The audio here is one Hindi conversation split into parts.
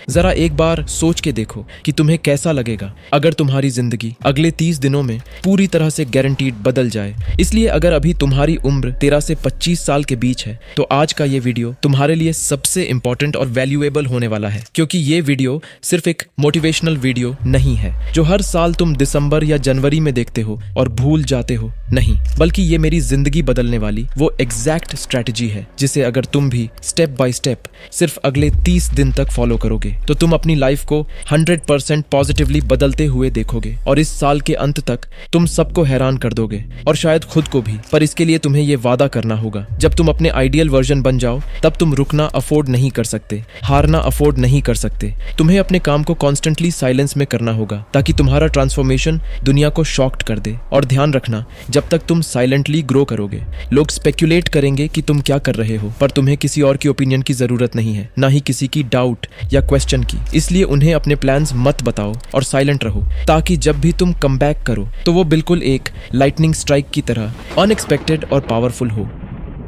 जरा एक बार सोच के देखो कि तुम्हें कैसा लगेगा अगर तुम्हारी जिंदगी अगले 30 दिनों में पूरी तरह से गारंटीड बदल जाए। इसलिए अगर अभी तुम्हारी उम्र 13 से 25 साल के बीच है तो आज का ये वीडियो तुम्हारे लिए सबसे इंपॉर्टेंट और वैल्यूएबल होने वाला है, क्योंकि ये वीडियो सिर्फ एक मोटिवेशनल वीडियो नहीं है जो हर साल तुम दिसंबर या जनवरी में देखते हो और भूल जाते हो। नहीं, बल्कि ये मेरी जिंदगी बदलने वाली वो एग्जैक्ट स्ट्रैटेजी है जिसे अगर तुम भी स्टेप बाय स्टेप सिर्फ अगले 30 दिन तक फॉलो करोगे तो तुम अपनी लाइफ को 100% पॉजिटिवली बदलते हुए देखोगे और इस साल के अंत तक तुम सबको हैरान कर दोगे और शायद खुद को भी। पर इसके लिए तुम्हें ये वादा करना होगा, जब तुम अपने आइडियल वर्जन बन जाओ तब तुम रुकना अफोर्ड नहीं कर सकते, हारना अफोर्ड नहीं कर सकते। तुम्हें अपने काम को कॉन्स्टेंटली साइलेंस में करना होगा ताकि तुम्हारा ट्रांसफॉर्मेशन दुनिया को शॉक्ड कर दे। और ध्यान रखना, जब तक तुम साइलेंटली ग्रो करोगे लोग स्पेक्यूलेट करेंगे कि तुम क्या कर रहे हो, पर तुम्हें किसी और की ओपिनियन की जरूरत नहीं है, ना ही किसी की डाउट या क्वेश्चन की। इसलिए उन्हें अपने प्लान्स मत बताओ और साइलेंट रहो, ताकि जब भी तुम कम बैक करो तो वो बिल्कुल एक लाइटनिंग स्ट्राइक की तरह अनएक्सपेक्टेड और पावरफुल हो।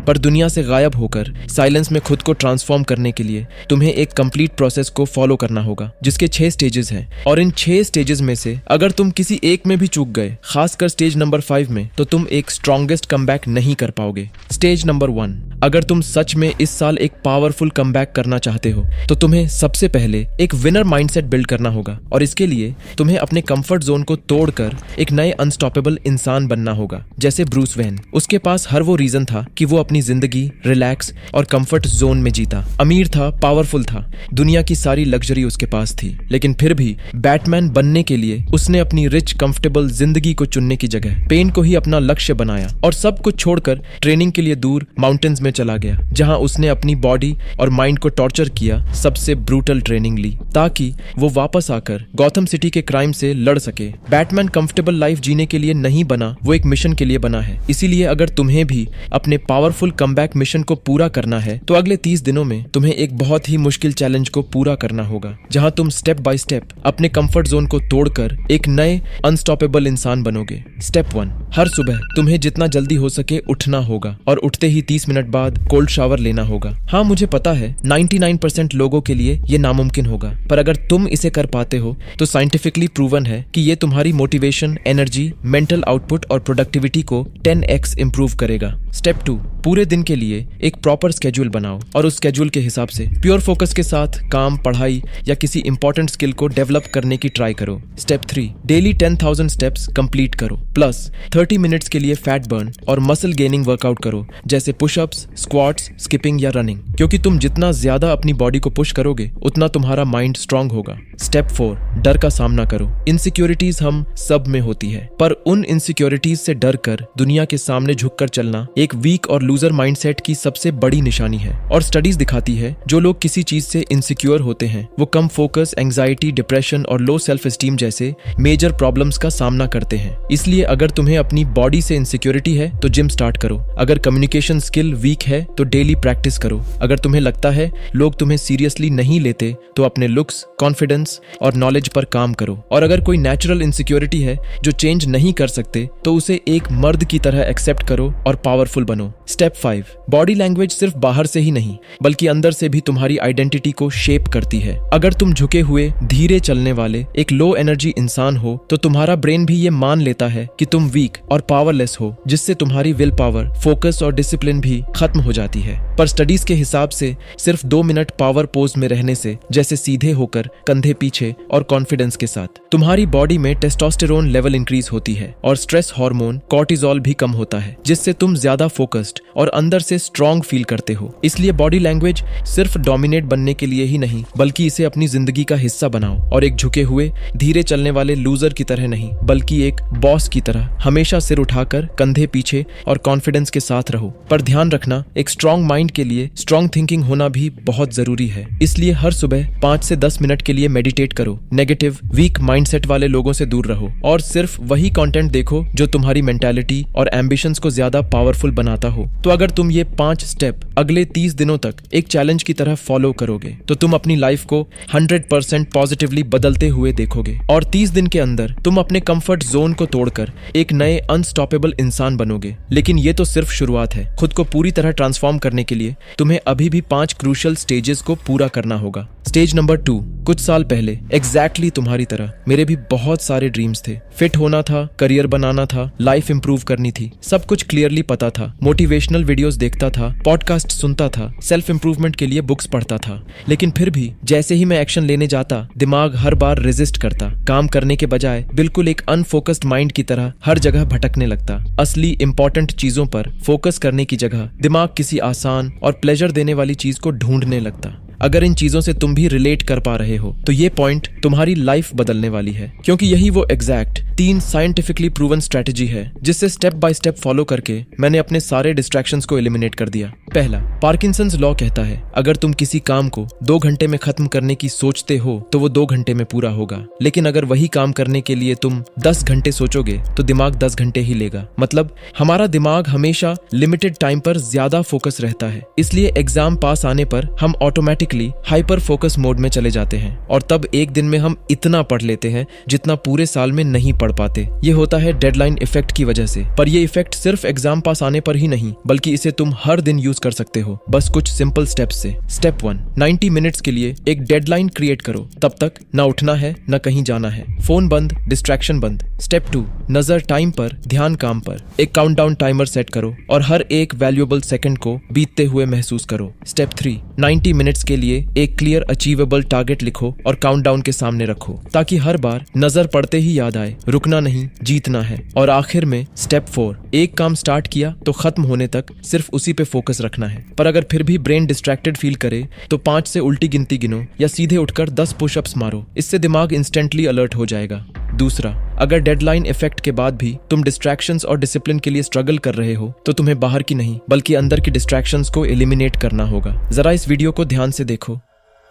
पर दुनिया से गायब होकर साइलेंस में खुद को ट्रांसफॉर्म करने के लिए तुम्हें एक कंप्लीट प्रोसेस को फॉलो करना होगा जिसके 6 स्टेजेस हैं। और इन 6 स्टेजेस में से अगर तुम किसी एक में भी चूक गए, खासकर स्टेज नंबर 5 में, तो तुम एक स्ट्रॉन्गेस्ट कमबैक नहीं कर पाओगे। स्टेज नंबर 1, अगर तुम सच में इस साल एक पावरफुल कमबैक करना चाहते हो तो तुम्हें सबसे पहले एक विनर माइंडसेट बिल्ड करना होगा। और इसके लिए तुम्हें अपने कंफर्ट जोन को तोड़कर एक नए अनस्टॉपेबल इंसान बनना होगा, जैसे ब्रूस वेन। उसके पास हर वो रीजन था कि वो अपनी जिंदगी रिलैक्स और कंफर्ट जोन में जीता। अमीर था, पावरफुल था, दुनिया की सारी लग्जरी उसके पास थी, लेकिन फिर भी बैटमैन बनने के लिए उसने अपनी रिच कंफर्टेबल जिंदगी को चुनने की जगह पेन को ही अपना लक्ष्य बनाया और सब कुछ छोड़कर ट्रेनिंग के लिए दूर माउंटेन्स में चला गया, जहां उसने अपनी बॉडी और माइंड को टॉर्चर किया, सबसे ब्रूटल ट्रेनिंग ली ताकि वो वापस आकर गॉथम सिटी के क्राइम से लड़ सके। बैटमैन कंफर्टेबल लाइफ जीने के लिए नहीं बना, वो एक मिशन के लिए बना है। इसीलिए अगर तुम्हें भी अपने पावरफुल कमबैक मिशन को पूरा करना है तो अगले 30 दिनों में तुम्हें एक बहुत ही मुश्किल चैलेंज को पूरा करना होगा, जहां तुम स्टेप बाय स्टेप अपने कंफर्ट जोन को तोड़कर एक नए अनस्टॉपेबल इंसान बनोगे। स्टेप 1, हर सुबह तुम्हें जितना जल्दी हो सके उठना होगा और उठते ही 30 मिनट बाद कोल्ड शावर लेना होगा। हाँ, मुझे पता है 99% लोगों के लिए ये नामुमकिन होगा, पर अगर तुम इसे कर पाते हो तो साइंटिफिकली प्रूवन है कि ये तुम्हारी मोटिवेशन, एनर्जी, मेंटल आउटपुट और प्रोडक्टिविटी को 10x इंप्रूव करेगा। स्टेप 2, पूरे दिन के लिए एक प्रॉपर स्केड्यूल बनाओ और उस स्केड्यूल के हिसाब से प्योर फोकस के साथ काम, पढ़ाई या किसी इंपॉर्टेंट स्किल को डेवलप करने की ट्राई करो। स्टेप 3, डेली 10,000 स्टेप्स कंप्लीट करो, प्लस 30 मिनट्स के लिए फैट बर्न और मसल गेनिंग वर्कआउट करो, जैसे पुशअप्स, स्क्वाट्स, स्किपिंग या रनिंग, क्योंकि तुम जितना ज्यादा अपनी बॉडी को पुश करोगे उतना तुम्हारा माइंड स्ट्रांग होगा। स्टेप 4, डर का सामना करो। इनसिक्योरिटीज हम सब में होती है, पर उन इनसिक्योरिटीज से डर कर दुनिया के सामने झुककर चलना एक वीक और लूजर माइंडसेट की सबसे बड़ी निशानी है। और स्टडीज दिखाती है जो लोग किसी चीज से इनसिक्योर होते हैं वो कम फोकस, एंजाइटी, डिप्रेशन और लो सेल्फ एस्टीम जैसे मेजर प्रॉब्लम्स का सामना करते हैं। इसलिए अगर तुम्हें अपनी बॉडी से इनसिक्योरिटी है तो जिम स्टार्ट करो, अगर कम्युनिकेशन स्किल वीक है तो डेली प्रैक्टिस करो, अगर तुम्हें लगता है लोग तुम्हें सीरियसली नहीं लेते तो अपने लुक्स, कॉन्फिडेंस और नॉलेज पर काम करो, और अगर कोई नेचुरल इनसिक्योरिटी है जो चेंज नहीं कर सकते तो उसे एक मर्द की तरह एक्सेप्ट करो और पावरफुल बनो। स्टेप 5, बॉडी लैंग्वेज सिर्फ बाहर से ही नहीं बल्कि अंदर से भी तुम्हारी आइडेंटिटी को शेप करती है। अगर तुम झुके हुए, धीरे चलने वाले एक लो एनर्जी इंसान हो तो तुम्हारा ब्रेन भी ये मान लेता है कि तुम वीक और पावरलेस हो, जिससे तुम्हारी विल पावर, फोकस और डिसिप्लिन भी खत्म हो जाती है। पर स्टडीज के हिसाब से सिर्फ 2 मिनट पावर पोज में रहने से, जैसे सीधे होकर, कंधे पीछे और कॉन्फिडेंस के साथ, तुम्हारी बॉडी में टेस्टोस्टेरोन लेवल इंक्रीज होती है और स्ट्रेस हार्मोन कॉर्टिजोल भी कम होता है, जिससे तुम ज्यादा फोकस्ड और अंदर से स्ट्रांग फील करते हो। इसलिए बॉडी लैंग्वेज सिर्फ डोमिनेट बनने के लिए ही नहीं बल्कि इसे अपनी जिंदगी का हिस्सा बनाओ, और एक झुके हुए, धीरे चलने वाले लूजर की तरह नहीं बल्कि एक बॉस की तरह हमेशा सिर उठाकर, कंधे पीछे और कॉन्फिडेंस के साथ रहो। पर ध्यान रखना, एक स्ट्रांग माइंड के लिए स्ट्रांग थिंकिंग होना भी बहुत जरूरी है। इसलिए हर सुबह 5 से 10 मिनट के लिए मेडिटेट करो, नेगेटिव, वीक माइंडसेट वाले लोगों से दूर रहो और सिर्फ वही कंटेंट देखो जो तुम्हारी मेंटालिटी और एम्बिशंस को ज्यादा पावरफुल बनाता हो। तो अगर तुम ये 5 स्टेप अगले 30 दिनों तक एक चैलेंज की तरह फॉलो करोगे तो तुम अपनी लाइफ को 100% पॉजिटिवली बदलते हुए देखोगे, और 30 दिन के अंदर तुम अपने कंफर्ट जोन को तोड़कर एक नए अनस्टॉपेबल इंसान बनोगे। लेकिन ये तो सिर्फ शुरुआत है। खुद को पूरी तरह ट्रांसफॉर्म करने के लिए तुम्हें अभी भी 5 क्रूशियल स्टेजेस को पूरा करना होगा। स्टेज नंबर 2, कुछ साल पहले एग्जैक्टली तुम्हारी तरह मेरे भी बहुत सारे ड्रीम्स थे। फिट होना था, करियर बनाना था, लाइफ इंप्रूव करनी थी, सब कुछ क्लियरली पता था। मोटिवेशनल वीडियोस देखता था, पॉडकास्ट सुनता था, सेल्फ इंप्रूवमेंट के लिए बुक्स पढ़ता था। लेकिन फिर भी जैसे ही मैं एक्शन लेने जाता, दिमाग हर बार रेजिस्ट करता। काम करने के बजाय बिल्कुल एक अनफोकस्ड माइंड की तरह हर जगह भटकने लगता। असली इंपॉर्टेंट चीजों पर फोकस करने की जगह दिमाग किसी आसान और प्लेजर देने वाली चीज को ढूंढने लगता। अगर इन चीजों से तुम भी रिलेट कर पा रहे हो तो ये पॉइंट तुम्हारी लाइफ बदलने वाली है, क्योंकि यही वो एग्जैक्ट 3 साइंटिफिकली प्रूवन स्ट्रेटजी है जिससे स्टेप बाय स्टेप फॉलो करके मैंने अपने सारे डिस्ट्रैक्शंस को एलिमिनेट कर दिया। पहला, पार्किंसंस लॉ कहता है अगर तुम किसी काम को 2 घंटे में खत्म करने की सोचते हो तो वो 2 घंटे में पूरा होगा। लेकिन अगर वही काम करने के लिए तुम 10 घंटे सोचोगे तो दिमाग 10 घंटे ही लेगा। मतलब हमारा दिमाग हमेशा लिमिटेड टाइम पर ज्यादा फोकस रहता है, इसलिए एग्जाम पास आने पर हम ऑटोमेटिक हाइपर फोकस मोड में चले जाते हैं और तब एक दिन में हम इतना पढ़ लेते हैं जितना पूरे साल में नहीं पढ़ पाते। ये होता है डेडलाइन इफेक्ट की वजह से। पर ये इफेक्ट सिर्फ एग्जाम पास आने पर ही नहीं, बल्कि इसे तुम हर दिन यूज कर सकते हो, बस कुछ सिंपल स्टेप्स से। स्टेप 1, 90 मिनट्स के लिए एक डेडलाइन क्रिएट करो। तब तक ना उठना है ना कहीं जाना है, फोन बंद, डिस्ट्रैक्शन बंद। स्टेप 2, नजर टाइम पर, ध्यान काम पर। एक काउंटडाउन टाइमर सेट करो और हर एक वैल्यूएबल सेकंड को बीतते हुए महसूस करो। स्टेप 3, 90 मिनट्स के लिए एक क्लियर अचीवेबल टारगेट लिखो और काउंटडाउन के सामने रखो, ताकि हर बार नजर पड़ते ही याद आए रुकना नहीं, जीतना है। और आखिर में स्टेप 4, एक काम स्टार्ट किया तो खत्म होने तक सिर्फ उसी पे फोकस रखना है। पर अगर फिर भी ब्रेन डिस्ट्रैक्टेड फील करे तो 5 से उल्टी गिनती गिनो या सीधे उठकर 10 पुशअप्स मारो। इससे दिमाग इंस्टेंटली अलर्ट हो जाएगा। दूसरा, अगर डेडलाइन इफेक्ट के बाद भी तुम डिस्ट्रैक्शंस और डिसिप्लिन के लिए स्ट्रगल कर रहे हो तो तुम्हें बाहर की नहीं बल्कि अंदर की डिस्ट्रैक्शंस को एलिमिनेट करना होगा। जरा इस वीडियो को ध्यान से देखो।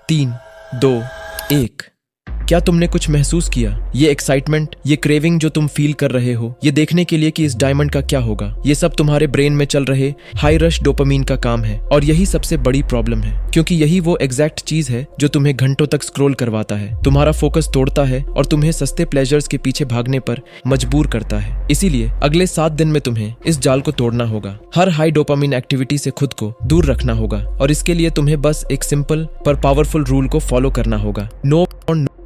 3, 2, 1। क्या तुमने कुछ महसूस किया? ये एक्साइटमेंट, ये क्रेविंग जो तुम फील कर रहे हो, ये देखने के लिए कि इस डायमंड का क्या होगा, ये सब तुम्हारे ब्रेन में चल रहे हाई रश डोपामीन का काम है। और यही सबसे बड़ी प्रॉब्लम है, क्योंकि यही वो एग्जैक्ट चीज है जो तुम्हें घंटों तक स्क्रॉल करवाता है, तुम्हारा फोकस तोड़ता है और तुम्हें सस्ते प्लेजर्स के पीछे भागने पर मजबूर करता है। इसीलिए अगले 7 दिन में तुम्हें इस जाल को तोड़ना होगा। हर हाई डोपामीन एक्टिविटी से खुद को दूर रखना होगा और इसके लिए तुम्हें बस एक सिंपल पर पावरफुल रूल को फॉलो करना होगा। No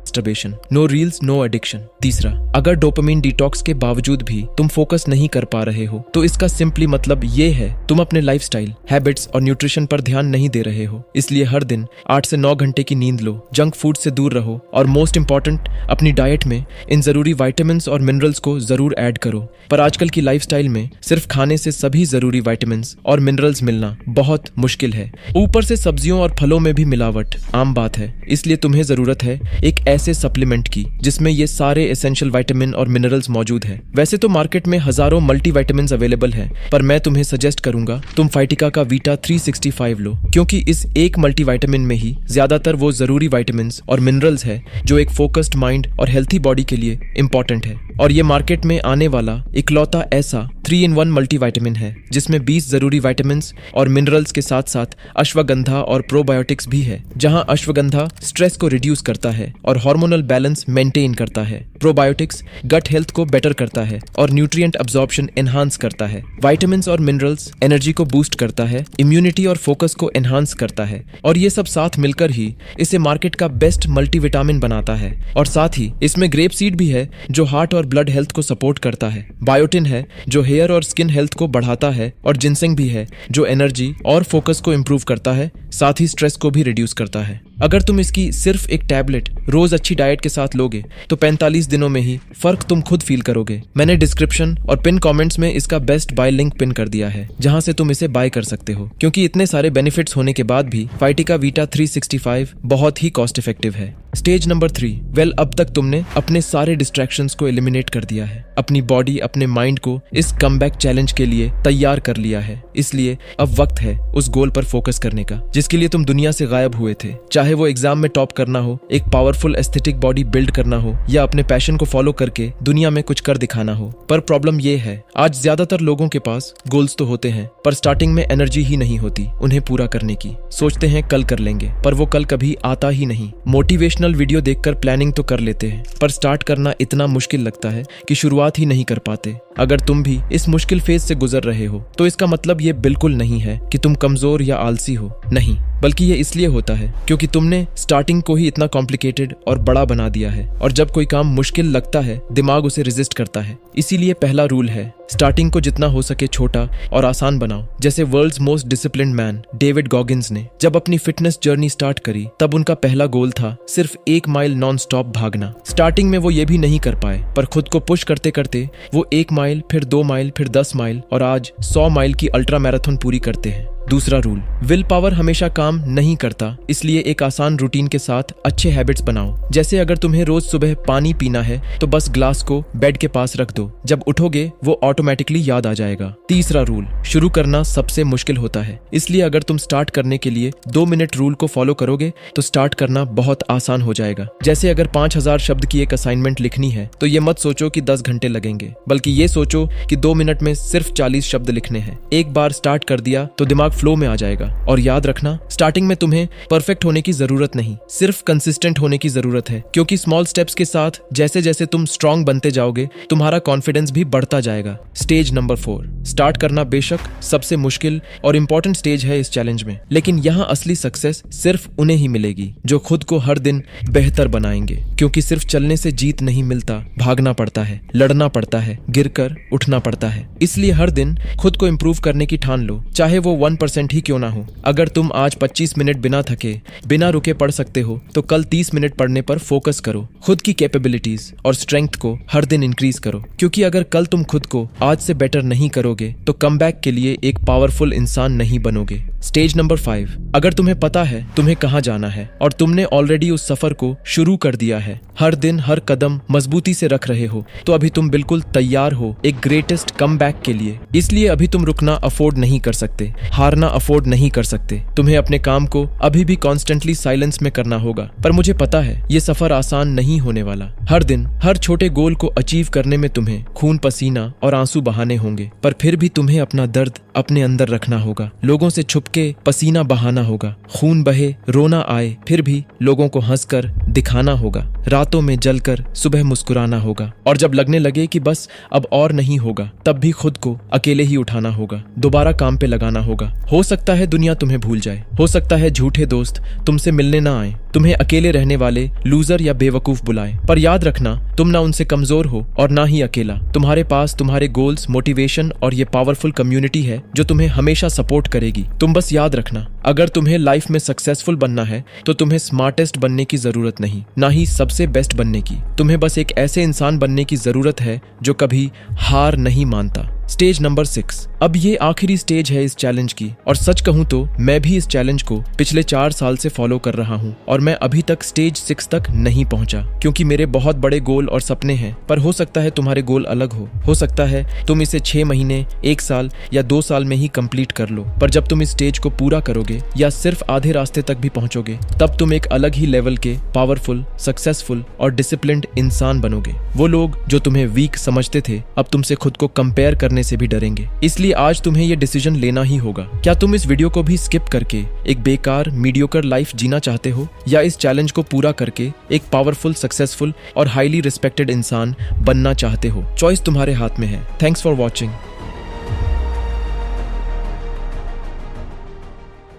masturbation, no reels, no addiction। तीसरा, अगर डोपामीन डिटॉक्स के बावजूद भी तुम फोकस नहीं कर पा रहे हो तो इसका सिंपली मतलब ये है तुम अपने लाइफस्टाइल, हैबिट्स और न्यूट्रिशन पर ध्यान नहीं दे रहे हो। इसलिए हर दिन 8 से 9 घंटे की नींद लो, जंक फूड से दूर रहो और मोस्ट इंपॉर्टेंट, अपनी डाइट में इन जरूरी विटामिन्स और मिनरल्स को जरूर ऐड करो। पर आजकल की लाइफस्टाइल में सिर्फ खाने से सभी जरूरी विटामिन्स और मिनरल्स मिलना बहुत मुश्किल है। ऊपर से सब्जियों और फलों में भी मिलावट आम बात है। इसलिए तुम्हें जरूरत है एक ऐसे सप्लीमेंट की जिसमें ये सारे एसेंशियल विटामिन और मिनरल्स मौजूद हैं। वैसे तो मार्केट में हजारों मल्टीविटामिन्स अवेलेबल हैं, पर मैं तुम्हें सजेस्ट करूंगा तुम फाइटिका का वीटा 365 लो, क्योंकि इस एक मल्टीविटामिन में ही ज्यादातर वो जरूरी विटामिन्स और मिनरल्स है जो एक फोकस्ड माइंड और हेल्थी बॉडी के लिए इंपॉर्टेंट है। और ये मार्केट में आने वाला इकलौता ऐसा 3-in-1 मल्टीविटामिन है जिसमें 20 जरूरी विटामिन्स और मिनरल्स के साथ साथ अश्वगंधा और प्रोबायोटिक्स भी है। जहां अश्वगंधा स्ट्रेस को रिड्यूस करता है और हार्मोनल बैलेंस मेंटेन करता है, प्रोबायोटिक्स गट हेल्थ को बेटर करता है और न्यूट्रिएंट अब्जॉर्प्शन एनहांस करता है, विटामिन्स और मिनरल्स एनर्जी को बूस्ट करता है, इम्यूनिटी और फोकस को एनहांस करता है। और ये सब साथ मिलकर ही इसे मार्केट का बेस्ट मल्टीविटामिन बनाता है। और साथ ही इसमें ग्रेप सीड भी है जो हार्ट और ब्लड हेल्थ को सपोर्ट करता है, बायोटिन है जो हेयर और स्किन हेल्थ को बढ़ाता है और जिनसेंग भी है जो एनर्जी और फोकस को इंप्रूव करता है, साथ ही स्ट्रेस को भी रिड्यूस करता है। अगर तुम इसकी सिर्फ एक टैबलेट रोज अच्छी डाइट के साथ लोगे तो 45 दिनों में ही फर्क तुम खुद फील करोगे। मैंने डिस्क्रिप्शन और पिन कमेंट्स में इसका बेस्ट बाय लिंक पिन कर दिया है, जहां से तुम इसे बाय कर सकते हो। क्योंकि इतने सारे बेनिफिट्स होने के बाद भी फाइटिका वीटा 365 बहुत ही कॉस्ट इफेक्टिव है। स्टेज नंबर 3, वेल अब तक तुमने अपने सारे डिस्ट्रैक्शंस को एलिमिनेट कर दिया है, अपनी बॉडी, अपने माइंड को इस कमबैक चैलेंज के लिए तैयार कर लिया है। इसलिए अब वक्त है उस गोल पर फोकस करने का जिसके लिए तुम दुनिया से गायब हुए थे। चाहे वो एग्जाम में टॉप करना हो, एक पावरफुल एस्थेटिक बॉडी बिल्ड करना हो या अपने पैशन को फॉलो करके दुनिया में कुछ कर दिखाना हो। पर प्रॉब्लम ये है, आज ज्यादातर लोगों के पास गोल्स तो होते हैं पर स्टार्टिंग में एनर्जी ही नहीं होती उन्हें पूरा करने की। सोचते हैं कल कर लेंगे, पर वो कल कभी आता ही नहीं। मोटिवेशनल वीडियो देखकर प्लानिंग तो कर लेते हैं, पर स्टार्ट करना इतना मुश्किल लगता है कि शुरुआत ही नहीं कर पाते। अगर तुम भी इस मुश्किल फेज से गुजर रहे हो तो इसका मतलब ये बिल्कुल नहीं है कि तुम कमजोर या आलसी हो। नहीं, बल्कि ये इसलिए होता है क्योंकि तुमने स्टार्टिंग को ही इतना कॉम्प्लिकेटेड और बड़ा बना दिया है, और जब कोई काम मुश्किल लगता है दिमाग उसे रेजिस्ट करता है। इसीलिए पहला रूल है, स्टार्टिंग को जितना हो सके छोटा और आसान बनाओ। जैसे world's most disciplined man David Goggins ने जब अपनी फिटनेस जर्नी स्टार्ट करी, तब उनका पहला गोल था सिर्फ 1 माइल नॉन स्टॉप भागना। स्टार्टिंग में वो ये भी नहीं कर पाए, पर खुद को पुश करते करते वो 1 माइल, फिर 2 माइल, फिर 10 माइल और आज 100 माइल की अल्ट्रा मैराथन पूरी करते हैं। दूसरा रूल, विल पावर हमेशा काम नहीं करता, इसलिए एक आसान रूटीन के साथ अच्छे हैबिट्स बनाओ। जैसे अगर तुम्हें रोज सुबह पानी पीना है तो बस ग्लास को बेड के पास रख दो, जब उठोगे वो ऑटोमेटिकली याद आ जाएगा। तीसरा रूल, शुरू करना सबसे मुश्किल होता है, इसलिए अगर तुम स्टार्ट करने के लिए 2 मिनट रूल को फॉलो करोगे तो स्टार्ट करना बहुत आसान हो जाएगा। जैसे अगर 5000 शब्द की एक असाइनमेंट लिखनी है तो ये मत सोचो कि 10 घंटे लगेंगे, बल्कि ये सोचो कि 2 मिनट में सिर्फ 40 शब्द लिखने हैं। एक बार स्टार्ट कर दिया तो दिमाग फ्लो में आ जाएगा। और याद रखना, स्टार्टिंग में तुम्हें परफेक्ट होने की जरूरत नहीं, सिर्फ कंसिस्टेंट होने की जरूरत है, क्योंकि स्मॉल स्टेप्स के साथ जैसे जैसे तुम स्ट्रांग बनते जाओगे तुम्हारा कॉन्फिडेंस भी बढ़ता जाएगा। स्टेज नंबर 4, स्टार्ट करना बेशक सबसे मुश्किल और इंपॉर्टेंट स्टेज है इस चैलेंज में, लेकिन यहाँ असली सक्सेस सिर्फ उन्हें ही मिलेगी जो खुद को हर दिन बेहतर बनाएंगे। क्योंकि सिर्फ चलने से जीत नहीं मिलता, भागना पड़ता है, लड़ना पड़ता है, गिरकर उठना पड़ता है। इसलिए हर दिन खुद को इम्प्रूव करने की ठान लो, चाहे वो 1% ही क्यों ना हो। अगर तुम आज 25 मिनट बिना थके, बिना रुके पढ़ सकते हो तो कल 30 मिनट पढ़ने पर फोकस करो। खुद की कैपेबिलिटीज और स्ट्रेंथ को हर दिन इंक्रीज करो, क्योंकि अगर कल तुम खुद को आज से बेटर नहीं करोगे तो कमबैक के लिए एक पावरफुल इंसान नहीं बनोगे। स्टेज नंबर 5, अगर तुम्हें पता है तुम्हें कहाँ जाना है और तुमने ऑलरेडी उस सफर को शुरू कर दिया है, हर दिन हर कदम मजबूती से रख रहे हो, तो अभी तुम बिल्कुल तैयार हो एक ग्रेटेस्ट कमबैक के लिए। इसलिए अभी तुम रुकना अफोर्ड नहीं कर सकते, हारना अफोर्ड नहीं कर सकते। तुम्हें अपने काम को अभी भी कॉन्स्टेंटली साइलेंस में करना होगा, पर मुझे पता है ये सफर आसान नहीं होने वाला। हर दिन हर छोटे गोल को अचीव करने में तुम्हें खून पसीना और आंसू बहाने होंगे, पर फिर भी तुम्हें अपना दर्द अपने अंदर रखना होगा, लोगों से छुपके पसीना बहाना होगा, खून बहे रोना आए फिर भी लोगों को हंसकर दिखाना होगा, रातों में जलकर सुबह मुस्कुराना होगा, और जब लगने लगे कि बस अब और नहीं होगा तब भी खुद को अकेले ही उठाना होगा, दोबारा काम पे लगाना होगा। हो सकता है दुनिया तुम्हें भूल जाए, हो सकता है झूठे दोस्त तुमसे मिलने ना आए, तुम्हें अकेले रहने वाले लूजर या बेवकूफ बुलाए, पर याद रखना तुम ना उनसे कमजोर हो और ना ही अकेला। तुम्हारे पास तुम्हारे गोल्स, मोटिवेशन और ये पावरफुल कम्युनिटी है जो तुम्हें हमेशा सपोर्ट करेगी। तुम बस याद रखना, अगर तुम्हें लाइफ में सक्सेसफुल बनना है तो तुम्हें स्मार्टेस्ट बनने की जरूरत नहीं, ना ही सबसे बेस्ट बनने की। तुम्हें बस एक ऐसे इंसान बनने की जरूरत है जो कभी हार नहीं मानता। स्टेज नंबर 6, अब ये आखिरी स्टेज है इस चैलेंज की, और सच कहूं तो मैं भी इस चैलेंज को पिछले 4 साल से फॉलो कर रहा हूं और मैं अभी तक स्टेज 6 तक नहीं पहुंचा, क्योंकि मेरे बहुत बड़े गोल और सपने हैं। पर हो सकता है तुम्हारे गोल अलग हो सकता है तुम इसे 6 महीने, 1 साल या 2 साल में ही कंप्लीट कर लो, पर जब तुम इस स्टेज को पूरा करोगे या सिर्फ आधे रास्ते तक भी पहुंचोगे, तब तुम एक अलग ही लेवल के पावरफुल, सक्सेसफुल और डिसिप्लिन्ड इंसान बनोगे। वो लोग जो तुम्हें वीक समझते थे अब तुमसे खुद को कंपेयर करने से भी डरेंगे। इसलिए आज तुम्हें यह डिसीजन लेना ही होगा। क्या तुम इस वीडियो को भी स्किप करके एक बेकार मीडियोकर लाइफ जीना चाहते हो, या इस चैलेंज को पूरा करके एक पावरफुल, सक्सेसफुल और हाईली रिस्पेक्टेड इंसान बनना चाहते हो? चॉइस तुम्हारे हाथ में है। Thanks for watching.